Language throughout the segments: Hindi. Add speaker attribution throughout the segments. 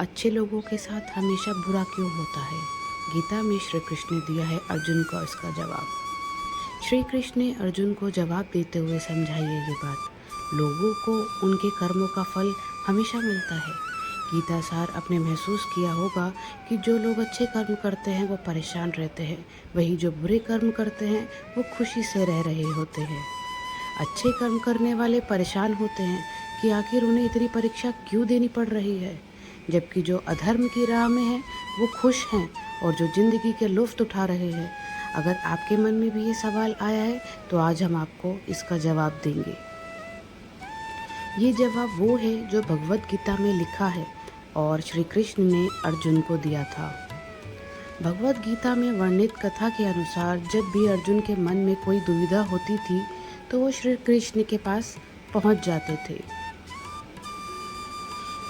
Speaker 1: अच्छे लोगों के साथ हमेशा बुरा क्यों होता है? गीता में श्री कृष्ण ने दिया है अर्जुन को इसका जवाब। श्री कृष्ण ने अर्जुन को जवाब देते हुए समझाई है ये बात। लोगों को उनके कर्मों का फल हमेशा मिलता है। गीता सार आपने महसूस किया होगा कि जो लोग अच्छे कर्म करते हैं वो परेशान रहते हैं, वही जो बुरे कर्म करते हैं वो खुशी से रह रहे होते हैं। अच्छे कर्म करने वाले परेशान होते हैं कि आखिर उन्हें इतनी परीक्षा क्यों देनी पड़ रही है, जबकि जो अधर्म की राह में हैं वो खुश हैं और जो ज़िंदगी के लुत्फ़ उठा रहे हैं। अगर आपके मन में भी ये सवाल आया है तो आज हम आपको इसका जवाब देंगे। ये जवाब वो है जो भगवद गीता में लिखा है और श्री कृष्ण ने अर्जुन को दिया था। भगवद गीता में वर्णित कथा के अनुसार जब भी अर्जुन के मन में कोई दुविधा होती थी तो वो श्री कृष्ण के पास पहुंच जाते थे।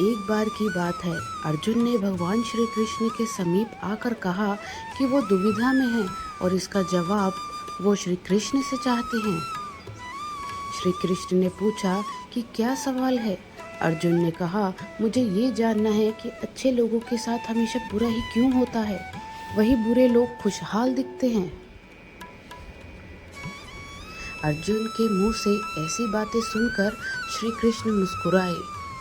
Speaker 1: एक बार की बात है, अर्जुन ने भगवान श्री कृष्ण के समीप आकर कहा कि वो दुविधा में है और इसका जवाब वो श्री कृष्ण से चाहते हैं। श्री कृष्ण ने पूछा कि क्या सवाल है? अर्जुन ने कहा, मुझे ये जानना है कि अच्छे लोगों के साथ हमेशा बुरा ही क्यों होता है, वही बुरे लोग खुशहाल दिखते हैं। अर्जुन के मुंह से ऐसी बातें सुनकर श्री कृष्ण मुस्कुराए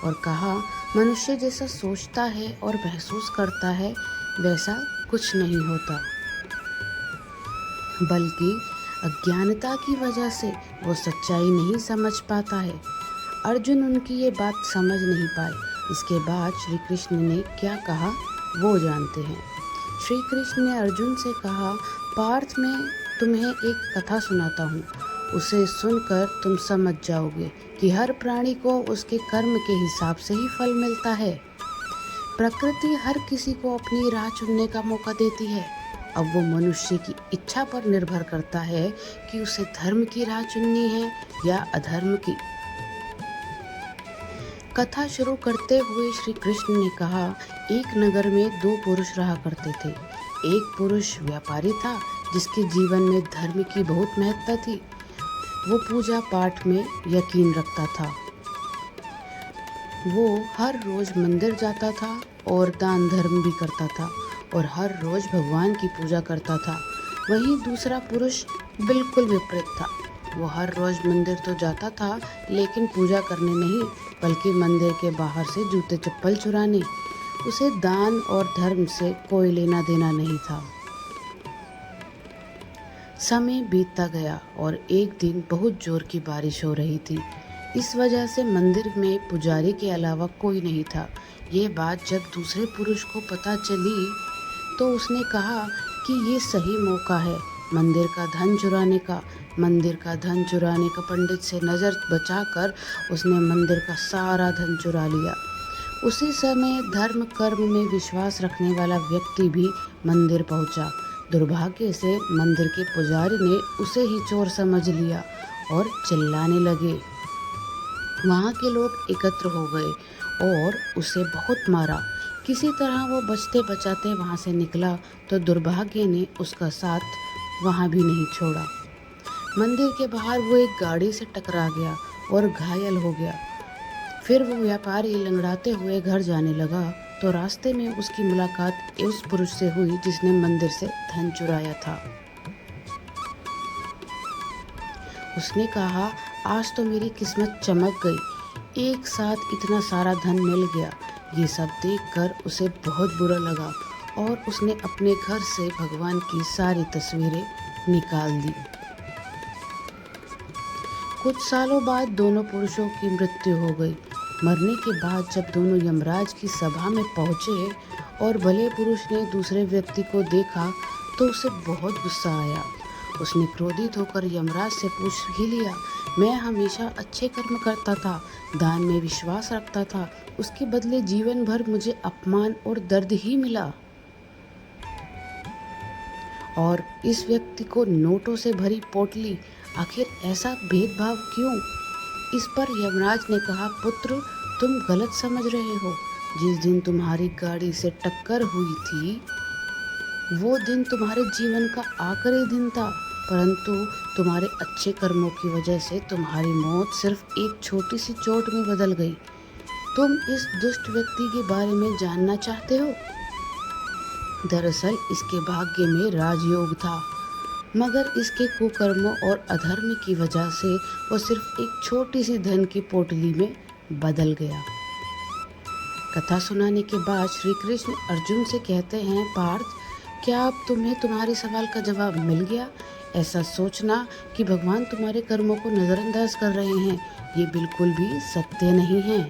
Speaker 1: और कहा, मनुष्य जैसा सोचता है और महसूस करता है वैसा कुछ नहीं होता, बल्कि अज्ञानता की वजह से वो सच्चाई नहीं समझ पाता है। अर्जुन उनकी ये बात समझ नहीं पाए। इसके बाद श्री कृष्ण ने क्या कहा वो जानते हैं। श्री कृष्ण ने अर्जुन से कहा, पार्थ मैं तुम्हें एक कथा सुनाता हूँ, उसे सुनकर तुम समझ जाओगे कि हर प्राणी को उसके कर्म के हिसाब से ही फल मिलता है। प्रकृति हर किसी को अपनी राह चुनने का मौका देती है। अब वो मनुष्य की इच्छा पर निर्भर करता है कि उसे धर्म की राह चुननी है या अधर्म की। कथा शुरू करते हुए श्री कृष्ण ने कहा, एक नगर में दो पुरुष रहा करते थे। एक पुरुष व्यापारी था जिसके जीवन में धर्म की बहुत महत्ता थी। वो पूजा पाठ में यकीन रखता था। वो हर रोज मंदिर जाता था और दान धर्म भी करता था और हर रोज भगवान की पूजा करता था। वहीं दूसरा पुरुष बिल्कुल विपरीत था। वो हर रोज मंदिर तो जाता था लेकिन पूजा करने नहीं, बल्कि मंदिर के बाहर से जूते चप्पल चुराने। उसे दान और धर्म से कोई लेना देना नहीं था। समय बीतता गया और एक दिन बहुत जोर की बारिश हो रही थी। इस वजह से मंदिर में पुजारी के अलावा कोई नहीं था। ये बात जब दूसरे पुरुष को पता चली तो उसने कहा कि ये सही मौका है मंदिर का धन चुराने का। पंडित से नज़र बचाकर उसने मंदिर का सारा धन चुरा लिया। उसी समय धर्म कर्म में विश्वास रखने वाला व्यक्ति भी मंदिर पहुंचा। दुर्भाग्य से मंदिर के पुजारी ने उसे ही चोर समझ लिया और चिल्लाने लगे। वहाँ के लोग एकत्र हो गए और उसे बहुत मारा। किसी तरह वो बचते बचाते वहाँ से निकला तो दुर्भाग्य ने उसका साथ वहाँ भी नहीं छोड़ा। मंदिर के बाहर वो एक गाड़ी से टकरा गया और घायल हो गया। फिर वो व्यापारी लंगड़ाते हुए घर जाने लगा तो रास्ते में उसकी मुलाकात उस पुरुष से हुई जिसने मंदिर से धन चुराया था। उसने कहा, आज तो मेरी किस्मत चमक गई, एक साथ इतना सारा धन मिल गया। ये सब देखकर उसे बहुत बुरा लगा और उसने अपने घर से भगवान की सारी तस्वीरें निकाल दी। कुछ सालों बाद दोनों पुरुषों की मृत्यु हो गई। मरने के बाद जब दोनों यमराज की सभा में पहुंचे और भले पुरुष ने दूसरे व्यक्ति को देखा तो उसे बहुत गुस्सा आया। उसने क्रोधित होकर यमराज से पूछ ही लिया, मैं हमेशा अच्छे कर्म करता था, दान में विश्वास रखता था, उसके बदले जीवन भर मुझे अपमान और दर्द ही मिला। और इस व्यक्ति को नोटों से भरी पोटली, आखिर ऐसा भेदभाव क्यों? इस पर यमराज ने कहा, पुत्र तुम गलत समझ रहे हो। जिस दिन तुम्हारी गाड़ी से टक्कर हुई थी वो दिन तुम्हारे जीवन का आखिरी दिन था, परंतु तुम्हारे अच्छे कर्मों की वजह से तुम्हारी मौत सिर्फ एक छोटी सी चोट में बदल गई। तुम इस दुष्ट व्यक्ति के बारे में जानना चाहते हो? दरअसल इसके भाग्य में राजयोग था, मगर इसके कुकर्मों और अधर्म की वजह से वो सिर्फ एक छोटी सी धन की पोटली में बदल गया। कथा सुनाने के बाद श्री कृष्ण अर्जुन से कहते हैं, पार्थ, क्या अब तुम्हें तुम्हारे सवाल का जवाब मिल गया? ऐसा सोचना कि भगवान तुम्हारे कर्मों को नज़रअंदाज कर रहे हैं, ये बिल्कुल भी सत्य नहीं है।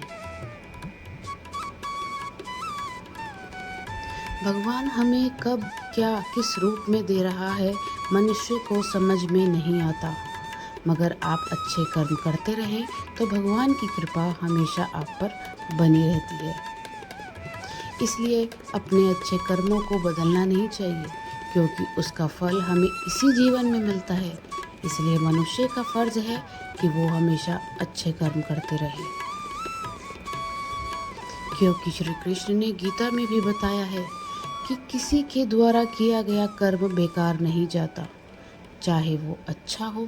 Speaker 1: भगवान हमें कब क्या किस रूप में दे रहा है मनुष्य को समझ में नहीं आता, मगर आप अच्छे कर्म करते रहें तो भगवान की कृपा हमेशा आप पर बनी रहती है। इसलिए अपने अच्छे कर्मों को बदलना नहीं चाहिए, क्योंकि उसका फल हमें इसी जीवन में मिलता है। इसलिए मनुष्य का फर्ज है कि वो हमेशा अच्छे कर्म करते रहे, क्योंकि श्री कृष्ण ने गीता में भी बताया है कि किसी के द्वारा किया गया कर्म बेकार नहीं जाता, चाहे वो अच्छा हो